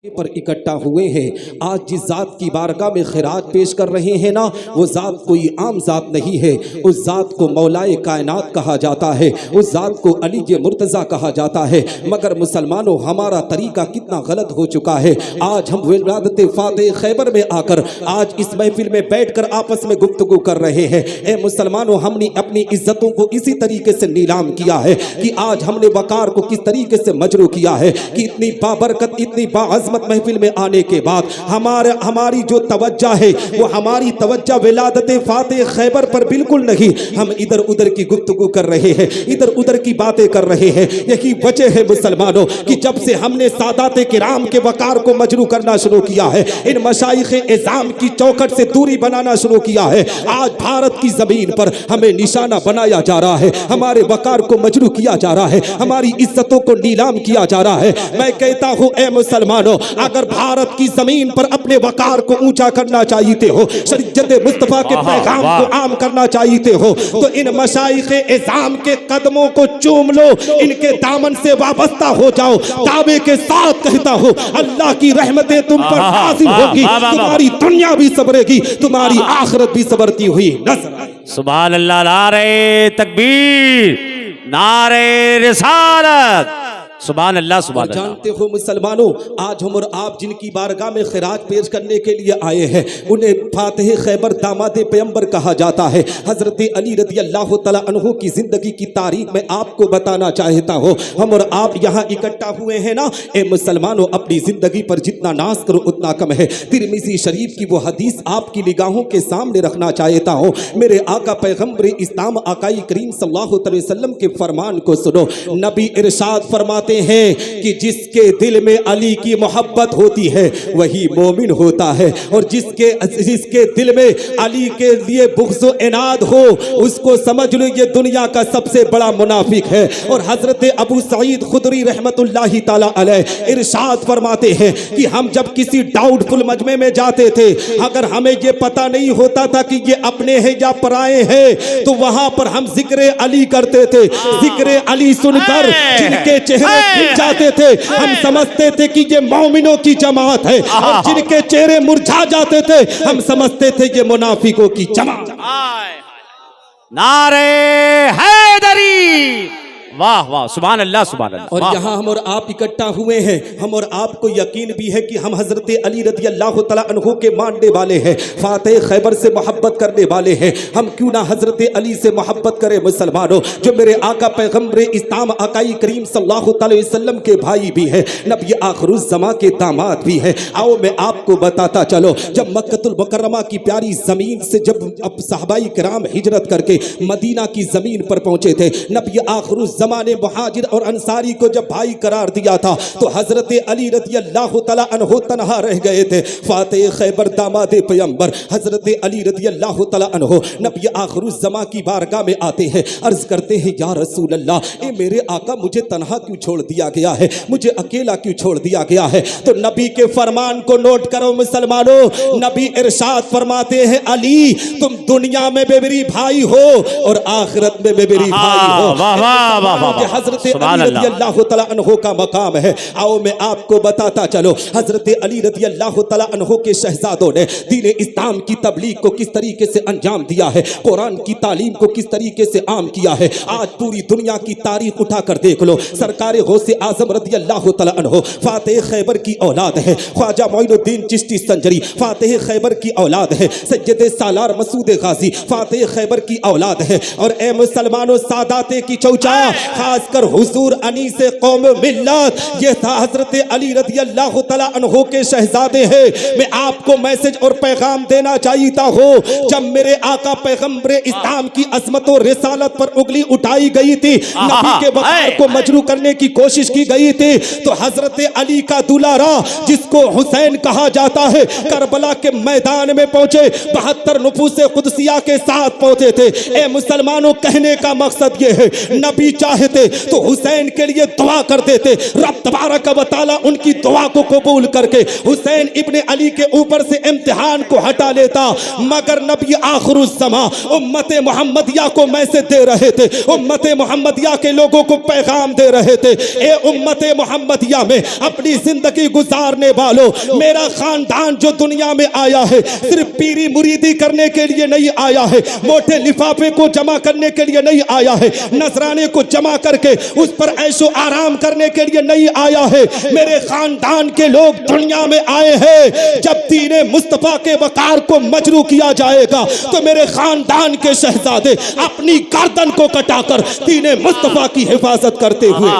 पर इकट्ठा हुए हैं। आज जिस ज़ात की बारगाह में खिरात पेश कर रहे हैं ना, वो ज़ात कोई आम ज़ात नहीं है। उस ज़ात को मौलाए कायनात कहा जाता है, उस ज़ात को अली मुर्तज़ा कहा जाता है। मगर मुसलमानों, हमारा तरीका कितना गलत हो चुका है। आज हम विलादत फातेह खैबर में आकर आज इस महफिल में बैठकर आपस में गुफ्तगू कर रहे हैं। ए मुसलमानों, हमने अपनी इज्जतों को इसी तरीके से नीलाम किया है कि आज हमने वकार को किस तरीके से मजरू किया है कि इतनी बाबरकत, इतनी बाअज़मत महफिल में आने के बाद हमारी जो तवज्जो है वो हमारी तवज्जो विलादत फातेह खैबर पर बिल्कुल नहीं। हम इधर उधर की गुफ्तगू कर रहे हैं, इधर उधर की बातें कर रहे हैं। यही वजह है मुसलमानों कि जब से हमने सादात किराम के वकार को मजरू करना शुरू किया है, इन मशाइख इज़ाम की चौखट से दूरी बनाना शुरू किया है, आज भारत की जमीन पर हमें निशाना बनाया जा रहा है, हमारे वकार को मजरू किया जा रहा है, हमारी इज्जतों को नीलाम किया जा रहा है। मैं कहता हूं, ए मुसलमानों, अगर भारत की जमीन पर अपने वकार को ऊंचा करना चाहते हो, शरीयत मुस्तफा के पैगाम को आम करना चाहते हो, तो इन मशाइख इज़ाम के कदमों को चूम लो, इनके दामन से वाबस्ता हो जाओ। दावे के साथ कहता हूं, अल्लाह की रहमतें तुम पर नाज़िल होगी, तुम्हारी दुनिया भी सबरेगी, तुम्हारी आखिरत भी सबरती हुई नजर। सुभान अल्लाह, नारे तकबीर, नारे रिसालत, सुभान अल्लाह, सुभान अल्लाह। जानते हो मुसलमानों, आज हम और आप जिनकी बारगाह में खिराज पेश करने के लिए आए हैं, उन्हें फातेह खैबर दामाद पैगंबर कहा जाता है। हजरत अली रज़ी अल्लाह तआला अन्हु की जिंदगी की तारीख में आपको बताना चाहता हूँ। हम और आप यहाँ इकट्ठा हुए हैं ना, ए मुसलमानों, अपनी जिंदगी पर जितना नाज करो उतना कम है। तिरमिज़ी शरीफ की वो हदीस आपकी निगाहों के सामने रखना चाहता हूँ। मेरे आका पैगंबर इस्लाम आकाई करीम सल्लल्लाहु अलैहि वसल्लम के फरमान को सुनो। नबी इरशाद फरमाते हैं कि जिसके दिल में अली की मोहब्बत होती है वही मोमिन होता है, और जिसके दिल में अली के लिए बुग़्ज़ व इनाद हो, उसको समझ लो ये दुनिया का सबसे बड़ा मुनाफिक है। और हजरत अबू सईद खुदरी रहमतुल्लाहि ताला अलैह इरशाद फरमाते हैं कि हम जब किसी डाउटफुल मजमे में जाते थे, अगर हमें ये पता नहीं होता था कि ये अपने हैं या पराए हैं, तो वहां पर हम जिक्र अली करते थे। जिक्र अली सुनकर जिनके चेहरे जाते थे, हम समझते थे कि ये मोमिनों की जमात है, और जिनके चेहरे मुरझा जाते थे हम समझते थे ये मुनाफिकों की जमात। नारे हैदरी, वाह वाह, सुभान अल्लाह, सुभान अल्लाह। और यहाँ हम और आप इकट्ठा हुए हैं, हम और आपको यकीन भी है कि हम हजरत अली रज़ी अल्लाह तआला अन्हु के मानने वाले हैं, फातेह खैबर से मोहब्बत करने वाले हैं। हम क्यों ना हजरत अली से मोहब्बत करें मुसलमानों, जो मेरे आका पैगंबर इस्लाम आकाई करीम सल्लल्लाहु अलैहि वसल्लम के भाई भी है, नबी आखिरुज़्ज़मा के दामाद भी है। आओ मैं आपको बताता चलो, जब मक्कतुल मुकर्रमा की प्यारी जमीन से जब अब सहाबाई किराम हिजरत करके मदीना की जमीन पर पहुंचे थे, नबी आखिरुज़्ज़मा ने मुहाजिर और अंसारी को जब भाई करार दिया था, तो हजरत अली रज़ी अल्लाह तआला अन्हु तन्हा रह गए थे। फातेह खैबर दामाद पैगंबर हजरत अली रज़ी अल्लाह तआला अन्हु नबी आखिरुज़्ज़मा की बारगाह में आते हैं, अर्ज करते हैं, या रसूल अल्लाह, ए मेरे आका, मुझे तन्हा क्यों छोड़ दिया गया है, मुझे अकेला क्यों छोड़ दिया गया है। तो नबी के फरमान को नोट करो मुसलमानों, नबी इरशाद फरमाते हैं, अली तुम दुनिया में मेरी भाई हो और आखिरत में मेरी भाई हो। हजरत अली रज़ी अल्लाह तआला अन्हु का मकाम है। आओ मैं आपको बताता चलो, हजरत अली रज़ी अल्लाह तआला अन्हु के शहजादों ने दीन इस्लाम की तबलीग को किस तरीके से अंजाम दिया है, कुरान की तालीम को किस तरीके से आम किया है। आज पूरी दुनिया की तारीख उठाकर देख लो, सरकार गौसे आजम रज़ी अल्लाह तआला अन्हु फातेह खैबर की औलाद है, ख्वाजा मोइनुद्दीन चिश्ती संजरी फातेह खैबर की औलाद है, सैयद सालार मसूद गाजी फातेह खैबर की औलाद है। और ए मुसलमानों, सादाते की चौचा, खासकर हुजूर अनीस कौम मिल्लत, ये था हजरत अली रज़ी अल्लाह तआला अन्हु के शहजादे हैं। मैं आपको मैसेज और पैगाम देना चाहता हूँ, जब मेरे आका पैगंबर इस्लाम की अज़मत और रिसालत पर उंगली उठाई गई थी, नबी के वकार को मजरू करने की कोशिश की गई थी, तो हजरत अली का दुलारा, जिसको हुसैन कहा जाता है, करबला के मैदान में पहुंचे, 72 नफूस कुदसिया के साथ पहुंचे थे। ए मुसलमानों, कहने का मकसद ये है, नबी चाहते तो हुसैन के लिए दुआ करते थे। रब तबारक व तआला उनकी दुआ को कबूल करके हुसैन इब्ने अली के ऊपर से इम्तिहान को हटा लेता। मगर नबी आखिरुज़्ज़मा उम्मत मोहम्मदिया को मैसेज दे रहे थे, उम्मत मोहम्मदिया के लोगों को पैगाम दे रहे थे, ए उम्मत मोहम्मदिया में अपनी जिंदगी गुजारने वालों, मेरा खानदान जो दुनिया में आया है सिर्फ पीरी मुरीदी करने के लिए नहीं आया है, मोटे लिफाफे को जमा करने के लिए नहीं आया है, नजराने को जमा करके उस पर ऐशो आराम करने के लिए नहीं आया है। मेरे खानदान के लोग दुनिया में आए हैं। जब दीने मुस्तफा के वकार को मजरू किया जाएगा तो मेरे खानदान के शहजादे अपनी गर्दन को कटाकर दीने मुस्तफा की हिफाजत करते हुए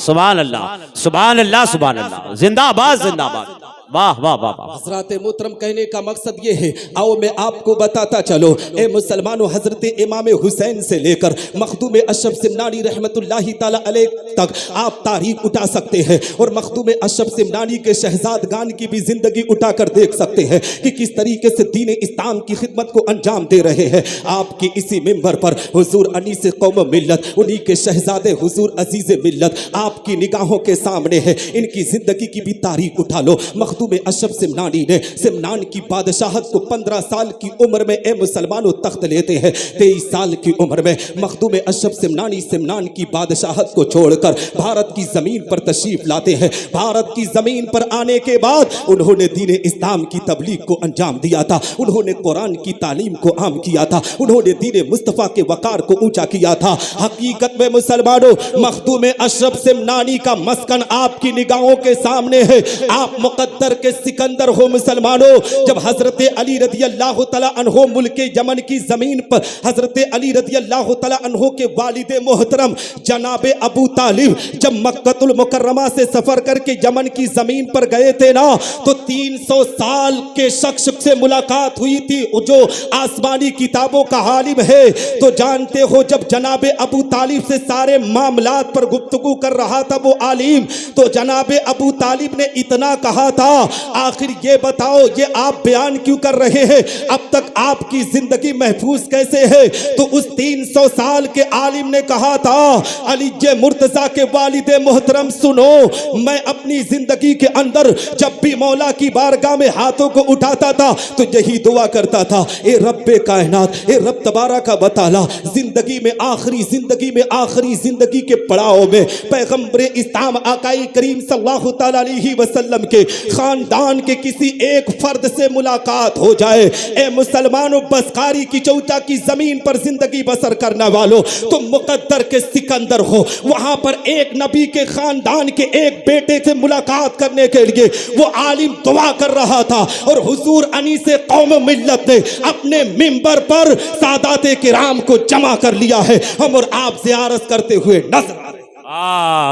सुभान अल्लाह, सुभान अल्लाह, सुभान अल्लाह, जिंदाबाद जिंदाबाद। वाह वाह वाह वाह। हजरत मोहतरम कहने का मकसद ये है, आओ मैं आपको बताता चलो, ए मुसलमानों, हजरत इमाम हुसैन से लेकर मखदूम अशरफ सिमनानी रहमतुल्लाहि ताला अलैह तक आप तारीख उठा सकते हैं और मखदूम अशरफ सिमनानी के शहजादगान की भी जिंदगी उठाकर देख सकते हैं कि किस तरीके से दीन इस्लाम की खिदमत को अंजाम दे रहे हैं। आपकी इसी मिंबर पर हुजूर अनीस कौम मिल्लत, उन्हीं के शहजादे हुजूर अजीज मिल्लत आपकी निगाहों के सामने है। इनकी जिंदगी की भी तारीख उठा लो। मखदूम अशरफ सिमनानी ने सिमनान की बादशाहत को 15 साल की उम्र में ए मुसलमानों तख्त लेते हैं। 23 साल की उम्र में मखदूम अशरफ सिमनानी सिमनान की बादशाहत को छोड़कर भारत की जमीन पर तशरीफ लाते हैं। भारत की जमीन पर आने के बाद उन्होंने दीन इस्लाम की तबलीग को अंजाम दिया था, उन्होंने कुरान की तालीम को आम किया था, उन्होंने दीन मुस्तफा के वकार को ऊंचा किया था। हकीकत में मुसलमानों, मखदूम अशरफ सिमनानी का मस्कन आपकी निगाहों के सामने है। आप मुकद्दर के सिकंदर हो मुसलमानों। जब हजरत अली रज़ी अल्लाह तआला अन्हो मुल्क यमन की जमीन पर हजरत अली रज़ी अल्लाह तआला अन्हो के वालिद मोहतरम जनाब अबू तालिब जब मक्कतुल मुकर्रमा से सफर करके यमन की जमीन पर गए थे ना, तो 300 साल के शख्स से मुलाकात हुई थी जो आसमानी किताबों का आलिम है। तो जानते हो, जब जनाब अबू तालिब से सारे मामलात पर गुफ्तगू कर रहा था वो आलिम, तो जनाब अबू तालिब ने इतना कहा था, आखिर ये बताओ, ये आप बयान क्यों कर रहे हैं, अब तक आपकी जिंदगी महफूज कैसे है? तो उस 300 साल के आलिम ने कहा था, अली मुर्तजा के वालिदे मोहतरम सुनो, मैं अपनी जिंदगी के अंदर जब भी मौला की बारगाह में हाथों को उठाता था तो यही दुआ करता था, ए रब्बे कायनात, ए रब तबारक व तआला, जिंदगी में आखिरी जिंदगी के पड़ाव में पैगंबरे इस्लाम आकाई करीम सल्लल्लाहु तआला अलैहि वसल्लम के खानदान के किसी एक फर्द से मुलाकात हो जाए। ए मुसलमानों, बसकारी की चौचा की जमीन पर जिंदगी बसर करने वालों, तुम मुकद्दर के सिकंदर हो, वहां पर एक नबी के खानदान के एक बेटे से मुलाकात करने के लिए वो आलिम दुआ कर रहा था और हुजूर अनीस कौम मिल्लत ने अपने मिंबर पर सादाते किराम को जमा कर लिया है। हम और आप ज़ियारत करते हुए नजर आ रहे हैं।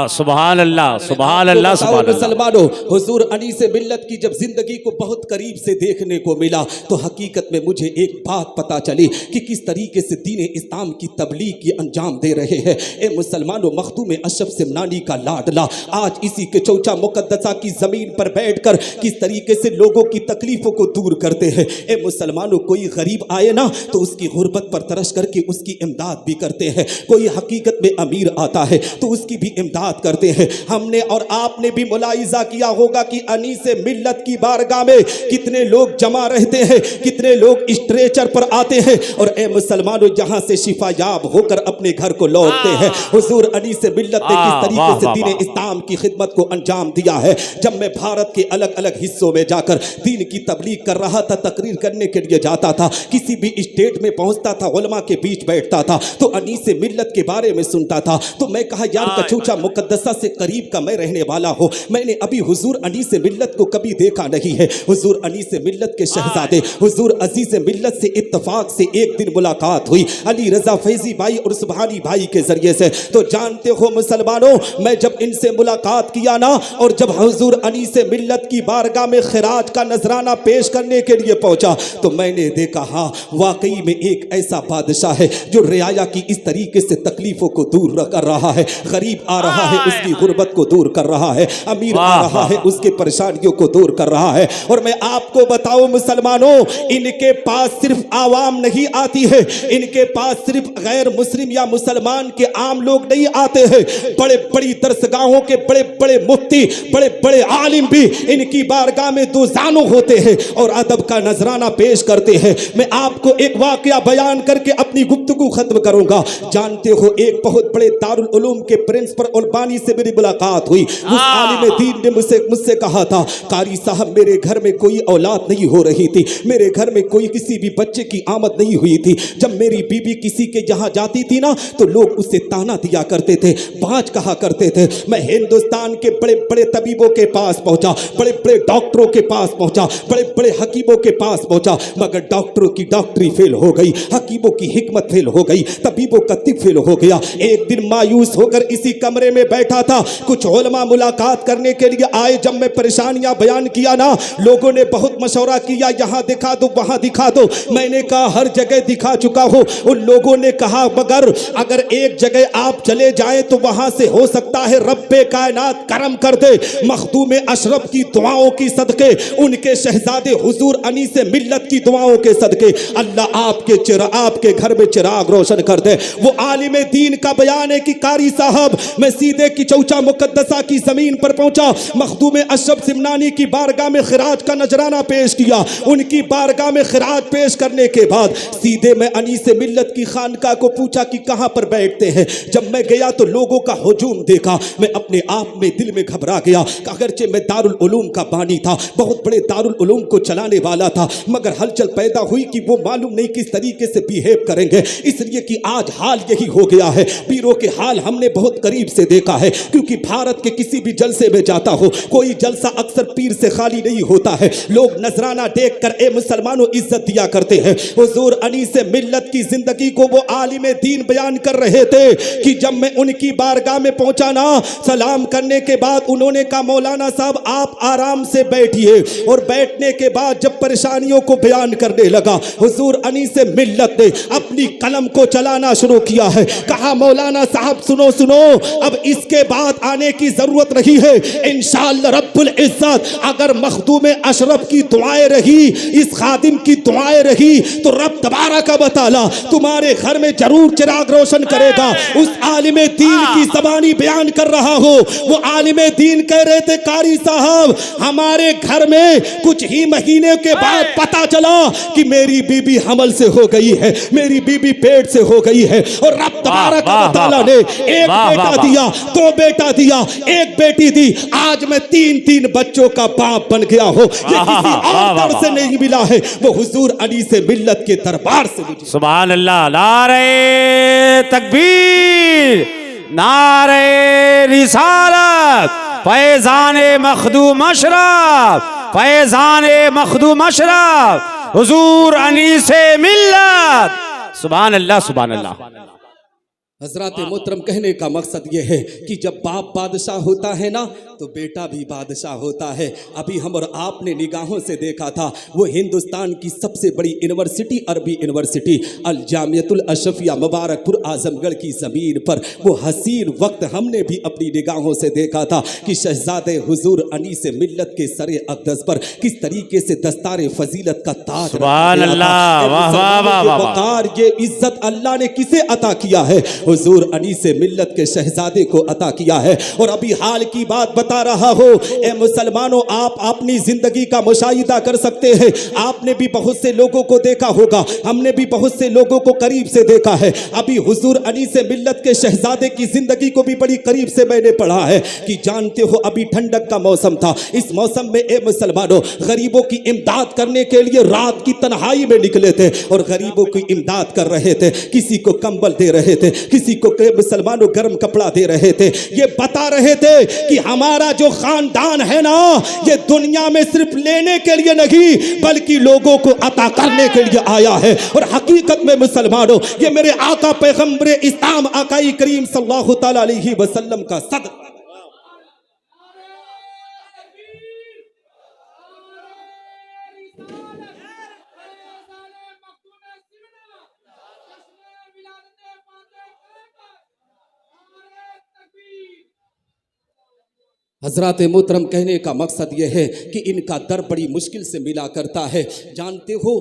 सुभान अल्लाह, सुभान अल्लाह, सुभान अल्लाह। मुसलमानों, हुजूर अनीस मिल्लत की जब जिंदगी को बहुत करीब से देखने को मिला तो हकीकत में मुझे एक बात पता चली कि किस तरीके से दीन इस्लाम की तबलीग की अंजाम दे रहे हैं। ए मुसलमानों, मखदूम अशरफ सिमनानी का लाडला आज इसी के चौचा मुकद्दसा की जमीन पर बैठकर किस तरीके से लोगों की तकलीफों को दूर करते हैं। ए मुसलमानों, कोई गरीब आए ना तो उसकी गुर्बत पर तरस करके उसकी इमदाद भी करते हैं। कोई हकीकत में अमीर आता है तो उसकी भी इमदाद करते हैं। हमने और आपने भी मुलाहिजा किया होगा कि अनीस मिल्लत की बारगाह में कितने लोग जमा रहते हैं, कितने लोग स्ट्रेचर पर आते हैं और ए मुसलमानों, जहां से शिफायाब होकर अपने घर को लौटते हैं। हुजूर अनीस मिल्लत ने किस तरीके से दीन इस्लाम की खिदमत को अंजाम दिया है। जब मैं भारत के अलग अलग हिस्सों में जाकर दीन की तबलीग कर रहा था, तकरीर करने के लिए जाता था, किसी भी स्टेट में पहुंचता था, उलमा के बीच बैठता था तो अनीस मिल्लत के बारे में सुनता था। तो मैं कहा, यार कचौचा मुकद्दसा से करीब का मैं रहने वाला हूँ, मैंने अभी हुजूर अनीस मिल्लत को कभी देखा नहीं है। हुजूर अनीस मिल्लत के शहजादे हुजूर अजीज मिल्लत से इत्तफाक से एक दिन मुलाकात हुई अली रजा फैजी भाई और सुबहानी भाई के जरिए से। तो जानते हो मुसलमानों, मैं जब इनसे मुलाकात किया ना और जब हुजूर अनीस मिल्लत की बारगाह में खिराज का नजराना पेश करने के लिए पहुंचा तो मैंने देखा, हाँ वाकई में एक ऐसा बादशाह है जो रियाया की इस तरीके से तकलीफों को को दूर कर रहा है, गरीब आ रहा है उसकी गुर्बत को दूर कर रहा है, अमीर आ रहा है उसके परेशानियों को दूर कर रहा है। और मैं आपको बताऊं मुसलमानों, इनके पास सिर्फ आवाम नहीं आती है, इनके पास सिर्फ गैर मुस्लिम या मुसलमान के आम लोग नहीं आते हैं, बड़े बड़ी दरसगाहों के बड़े बड़े मुफ्ती, बड़े बड़े आलिम भी इनकी बारगाह में दो जानो होते हैं और अदब का नजराना पेश करते हैं। मैं आपको एक वाकया बयान करके अपनी गुफ्तगू खत्म करूंगा। जानते हो, एक बहुत बड़े दारुल उलूम के प्रिंसिपल और बानी से मेरी मुलाकात हुई। उस आलिम दीन ने मुझसे कहा था, कारी साहब मेरे घर में कोई औलाद नहीं हो रही थी, मेरे घर में कोई किसी भी बच्चे की आमद नहीं हुई थी। जब मेरी बीबी किसी के जहां जाती थी ना तो लोग उसे ताना दिया करते थे, बाज कहा करते थे। मैं हिंदुस्तान के बड़े बड़े तबीबों के पास पहुंचा, बड़े बड़े डॉक्टरों के पास पहुंचा, बड़े बड़े हकीमों के पास पहुंचा, मगर डॉक्टरों की डॉक्टरी फेल हो गई, हकीमों की हिकमत फेल हो गई, तबीबों का तिब फेल हो गया। एक दिन मायूस होकर इसी कमरे में बैठा था, कुछ उलमा मुलाकात करने के लिए आए। जब मैं परेशानियां बयान किया ना, लोगों ने बहुत मशवरा किया, यहां दिखा दो वहां दिखा दो। मैंने कहा हर जगह दिखा चुका हूं। उन लोगों ने कहा मगर अगर एक जगह आप चले जाएं तो वहां से हो सकता है रब्बे कायनात करम कर दे, मखदूम अशरफ की दुआओं की सदके, उनके शहजादे हुजूर अनीस मिल्लत की दुआओं के सदके अल्लाह आपके घर में चिराग रोशन कर दे। वो आलिम दीन का बयान है कि कारी साहब मैं सीधे की चौचा मुकद्दसा की जमीन पर पहुंचा, मखदूम अशरफ सिमनानी की बारगाह में खिराज का नजराना पेश किया। उनकी बारगाह में खिराज पेश करने के बाद सीधे मैं अनीस मिल्लत की खानका को पूछा कि कहां पर बैठते हैं। जब मैं गया तो लोगों का हुजूम देखा, मैं अपने आप में दिल में घबरा गया। अगरचे मैं दारुल उलूम का बानी था, बहुत बड़े दारुल उलूम को चलाने वाला था, मगर हलचल पैदा हुई कि वो मालूम नहीं किस तरीके से बिहेव करेंगे, इसलिए कि आज हाल यही हो गया है। पीरों के हाल हमने बहुत करीब से देखा है, क्योंकि भारत के किसी भी जलसे में जाता हो, कोई जलसा अक्सर पीर से खाली नहीं होता है। लोग नजराना देख कर ए मुसलमानों इज्जत दिया करते हैं। हुजूर अनीस मिल्लत की जिंदगी को वो आलिम दीन बयान कर रहे थे कि जब मैं उनकी बारगाह में पहुंचा ना, सलाम करने के बाद उन्होंने कहा मौलाना साहब आप आराम से बैठिए। और बैठने के बाद जब परेशानियों को बयान करने लगा, हुजूर अनीस मिल्लत ने अपनी कलम को चलाना शुरू किया है। कहा मौलाना साहब सुनो सुनो, अब इसके बाद आने की जरूरत नहीं है, इंशाअल्लाह रब्बुल इज्जत अगर मखदूम अशरफ की दुआएं रही, इस खादिम की दुआएं रही, तो रब तबारक व तआला तुम्हारे घर में जरूर चिराग रोशन करेगा। उस आलिम दीन की ज़बानी बयान कर रहा हो, वो आलिम दीन कह रहे थे कारी साहब हमारे घर में कुछ ही महीने के बाद पता चला कि मेरी बीबी हमल से हो गई है, मेरी बीबी पेट से हो गई है, और रब तबारक व तआला ने एक बेटा दिया, दो बेटा दिया, एक बेटी दी, आज मैं तीन तीन बच्चों का बाप बन गया हो। ये किसी और दर से नहीं मिला है, वो हुजूर अली से मिल्लत के दरबार से मुझे। सुभान अल्लाह, नारे तकबीर, नारे रिसालत, फैजाने मखदूम अशरफ, फैजाने मखदूम अशरफ, हुजूर अनीसे मिल्लत। सुभान अल्लाह, सुभान अल्लाह। हजरत मोहतरम कहने का मकसद यह है कि जब बाप बादशाह होता है ना तो बेटा भी बादशाह होता है। अभी हम और आपने निगाहों से देखा था वो हिंदुस्तान की सबसे बड़ी यूनिवर्सिटी, अरबी यूनिवर्सिटी अल जामियतुल अशफिया मुबारकपुर आजमगढ़ की ज़मीन पर वो हसीन वक्त हमने भी अपनी निगाहों से देखा था कि शहजादे हुजूर अनीस मिल्लत के सरे अक़दस पर किस तरीके से दस्तार फजीलत का ताज सुभान अल्लाह, वाह वाह वाह वाह। वक़ार, ये इज्जत अल्लाह ने किसे अता किया है? हुजूर अनीस मिल्लत के शहजादे को अता किया है। और अभी हाल की बात बता रहा हो, ए मुसलमानों आप अपनी जिंदगी का मुशाहिदा कर सकते हैं। आपने भी बहुत से लोगों को देखा होगा, हमने भी बहुत से लोगों को करीब से देखा है। अभी हुजूर अनीस मिल्लत के शहजादे की जिंदगी को भी बड़ी करीब से मैंने पढ़ा है कि जानते हो अभी ठंडक का मौसम था। इस मौसम में ए मुसलमानों गरीबों की इमदाद करने के लिए रात की तन्हाई में निकले थे और गरीबों की इमदाद कर रहे थे। किसी को कंबल दे रहे थे, किसी को मुसलमानों गर्म कपड़ा दे रहे थे। ये बता रहे थे कि हमारा जो खानदान है ना, ये दुनिया में सिर्फ लेने के लिए नहीं बल्कि लोगों को अता करने के लिए आया है। और हकीकत में मुसलमानों ये मेरे आका पैगंबर इस्लाम आकाई करीम सल्लल्लाहु तआला अलैहि वसल्लम का सदका। हजरात मोहतरम, कहने का मकसद यह है कि इनका दर बड़ी मुश्किल से मिला करता है। जानते हो,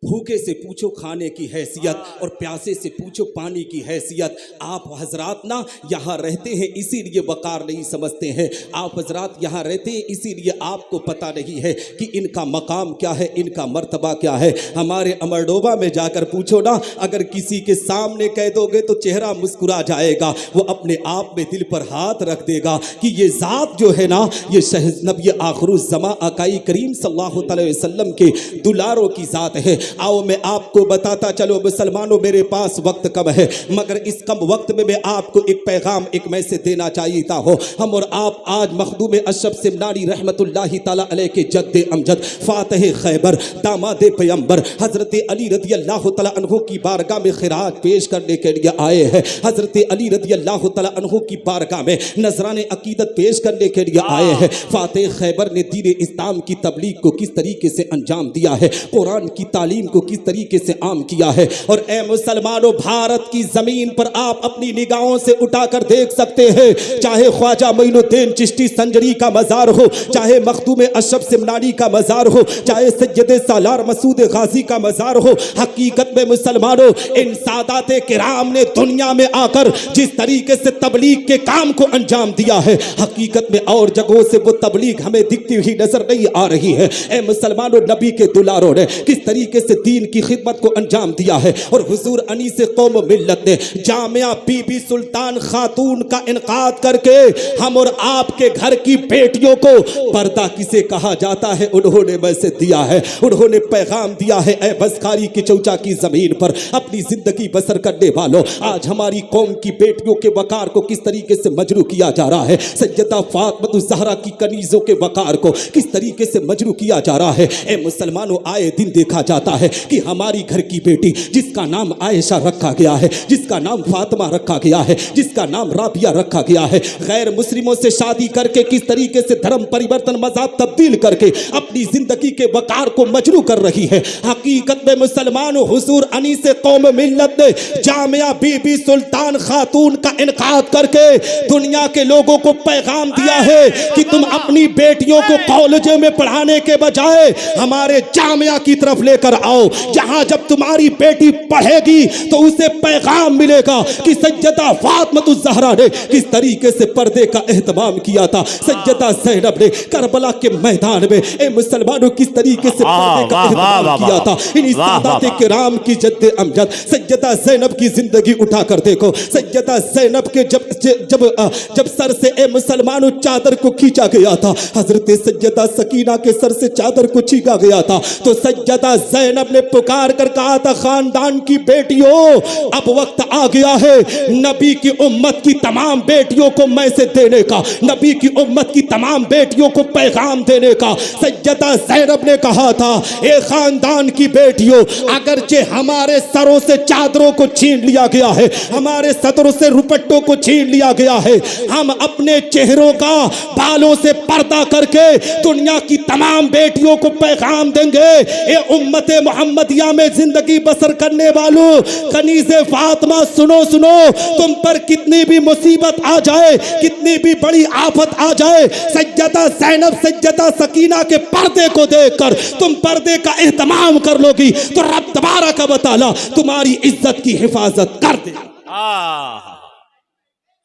भूखे से पूछो खाने की हैसियत और प्यासे से पूछो पानी की हैसियत। आप हजरात ना यहाँ रहते हैं इसीलिए वकार नहीं समझते हैं। आप हजरात यहाँ रहते हैं इसीलिए आपको पता नहीं है कि इनका मकाम क्या है, इनका मर्तबा क्या है। हमारे अमरडोबा में जाकर पूछो ना, अगर किसी के सामने कह दोगे तो चेहरा मुस्कुरा जाएगा, वो अपने आप में दिल पर हाथ रख देगा कि ये ज़ात जो है ना, ये शहज़ नबी आखिरुज़्ज़मा अकाई करीम सल्लल्लाहु अलैहि वसल्लम के दुलारों की ज़ात है। आओ मैं आपको बताता चलो मुसलमानों, मेरे पास वक्त कम है, मगर इस कम वक्त में मैं आपको एक पैगाम, एक मैसेज देना चाहता हो। हम और आप आज मखदूम अशरफ सिमनानी रहमतुल्लाहि ताला अलैह के जद्द अमजद फातह खैबर दामाद पैगंबर हज़रत अली रज़ी अल्लाह तआला अन्हु की बारगाह में खिराज पेश करने के लिए आए हैं। हज़रत अली रज़ी अल्लाह तआला अन्हु की बारगाह में नजराने अकीदत पेश करने के लिए आए हैं। फातह खैबर ने दीन इस्लाम की तबलीग को किस तरीके से अंजाम दिया है, कुरान की तालीम को किस तरीके से आम किया है। और ए मुसलमानों, भारत की जमीन पर आप अपनी निगाहों से उठाकर देख सकते हैं, चाहे ख्वाजा मोइनुद्दीन चिश्ती संजरी का मज़ार हो, चाहे मखदूम अशरफ सिमनानी का मज़ार हो, चाहे सैयद सालार मसूद गाजी का मज़ार हो। हकीकत में मुसलमानों, इन सादाते किराम ने दुनिया में आकर जिस तरीके से तबलीग के काम को अंजाम दिया है, हकीकत में और जगहों से वो तबलीग हमें दिखती हुई नजर नहीं आ रही है। ए मुसलमानों, नबी के दुलारों ने किस तरीके से दीन की खिदमत को अंजाम दिया है। और हुजूर अनीस कौम मिल्लत ने जामिया बीबी सुल्तान खातून का इनकाद करके हम और आपके घर की बेटियों को पर्दा किसे कहा जाता है उन्होंने मैसेज दिया है, उन्होंने पैगाम दिया है। ए बसखारी की चौचा की जमीन पर अपनी जिंदगी बसर करने वालों, आज हमारी कौम की बेटियों के वकार को किस तरीके से मजरू किया जा रहा है, सैयदा फातिमा ज़हरा की कनीज़ों के वकार को किस तरीके से मजरू किया जा रहा है। ए मुसलमानों, आए दिन देखा जाता है कि हमारी घर की बेटी जिसका नाम आयशा रखा गया है, जिसका नाम फातिमा रखा गया है, जिसका नाम राबिया रखा गया है, गैर मुस्लिमों से शादी करके किस तरीके से धर्म परिवर्तन, मज़हब तब्दील करके अपनी जिंदगी के वकार को मजरू कर रही है। हकीकत में मुसलमानों, हुजूर अनीस कौम मिल्लत ने जामिया बीबी सुल्तान खातून का इनकाद करके दुनिया के लोगों को पैगाम दिया है कि तुम अपनी बेटियों को कॉलेजों में पढ़ाने के बजाय हमारे जामिया की तरफ लेकर आओ, जहां जब तुम्हारी बेटी पढ़ेगी तो उसे पैगाम मिलेगा कि सैयदा फातिमा ज़हरा ने किस तरीके से पर्दे का एहतमाम किया था, सैयदा ज़ैनब ने करबला के मैदान में ए मुसलमानों किस तरीके से पर्दे का एहतमाम किया था। इन सादात किराम की जद्द अमजद सैयदा ज़ैनब की जिंदगी उठाकर देखो। सैयदा ज़ैनब के जब सर से ए मुसलमानों चादर को खींचा गया था, हजरत सैयदा सकीना के सर से चादर को छीना गया था, तो सैयदा ज़ैनब ने पुकार कर कहा था, खानदान की बेटियों, अब वक्त आ गया है नबी की उम्मत की तमाम बेटियों को मैसेज देने का, नबी की उम्मत की तमाम बेटियों को पैगाम देने का। सैयदा ज़ैनब ने कहा था, ए खानदान की बेटियों, अगरचे हमारे सरों से चादरों को छीन लिया गया है, हमारे सदरों से रुपट्टों को छीन लिया गया है, हम अपने चेहरों का बालों से पर्दा करके दुनिया की तमाम बेटियों को पैगाम देंगे, ए उम्मत मोहम्मदिया में जिंदगी बसर करने वालों, कनीज़े फातिमा सुनो सुनो, तुम पर कितनी भी मुसीबत आ जाए, कितनी भी बड़ी आफत आ जाए, सैयदा ज़ैनब सैयदा सकीना के पर्दे को देखकर तुम पर्दे का एहतमाम कर लोगी तो रब तबारक व तआला तुम्हारी इज्जत की हिफाजत कर दे।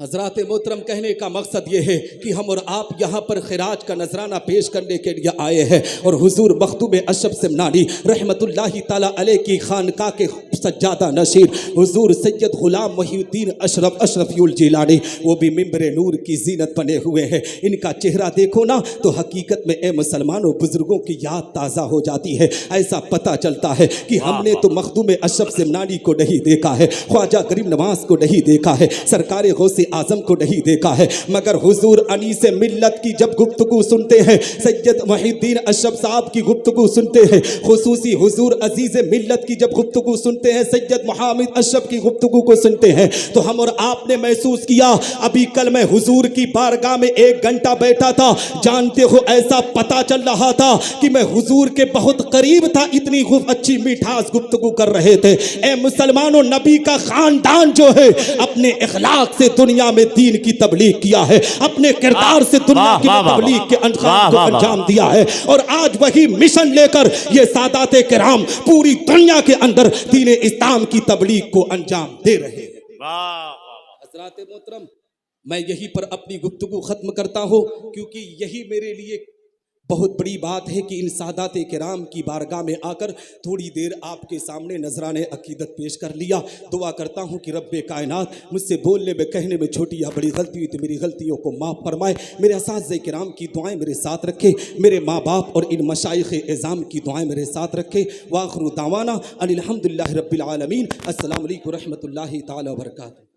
हजरात मोहतरम, कहने का मकसद ये है कि हम और आप यहाँ पर खिराज का नजराना पेश करने के लिए आए हैं। और हुजूर मखदूम अशरफ सिमनानी रहमतुल्लाहि ताला अलैह की खानका के सज्जादा नशीर हुजूर सैयद गुलाम मोहिउद्दीन अशरफियुल जिलानी, वो भी मिंबर नूर की जीनत बने हुए हैं। इनका चेहरा देखो ना तो हकीकत में ए मुसलमानों, बुजुर्गों की याद ताज़ा हो जाती है। ऐसा पता चलता है कि हमने तो मखदूम अशरफ सिमनानी को नहीं देखा है, ख्वाजा गरीब नवाज को नहीं देखा है, सरकार गौसे आजम को नहीं देखा है, मगर हुजूर अनीस मिल्लत की जब गुफ्तगू सुनते हैं, सैयद मोहिउद्दीन अशरफ साहब की गुफ्तगू सुनते हैं, खुसूसी हुजूर अजीज मिल्लत की जब गुफ्तगू सुनते हैं, सैयद मोहम्मद अशरफ की गुफ्तगू को सुनते हैं, तो हम और आपने महसूस किया। अभी कल मैं हुजूर की बारगाह में 1 घंटा बैठा था, जानते हो ऐसा पता चल रहा था कि मैं हुजूर के बहुत करीब था, इतनी अच्छी मिठास गुफ्तगू कर रहे थे। ए मुसलमानों, नबी का खानदान जो है अपने इखलाक से दुनिया में दीन की तबलीग किया है, अपने किरदार से दुनिया की तबलीग के अंजाम को अंजाम दिया है। और आज वही मिशन लेकर ये सादाते किराम पूरी दुनिया के अंदर दीन इस्लाम की तबलीग को अंजाम दे रहे हैं। हज़रात मोहतरम, मैं यहीं पर अपनी गुफ्तगू खत्म करता हूँ, क्योंकि यही मेरे लिए बहुत बड़ी बात है कि इन सादाते किराम की बारगाह में आकर थोड़ी देर आपके सामने नजराने अकीदत पेश कर लिया। दुआ करता हूँ कि रब्बे कायनात मुझसे बोलने में कहने में छोटी या बड़ी गलती हुई तो मेरी गलतियों को माफ़ फरमाए, मेरे असातिज़े किराम की दुआएं मेरे साथ रखे, मेरे माँ बाप और इन मशाइख़ एज़ाम की दुआएं मेरे साथ रखे। वाखिरु दावाना अनिल हम्दुलिल्लाहि रब्बिल आलमीन। अस्सलामु अलैकुम रहमतुल्लाहि ताला व बरकातुहू।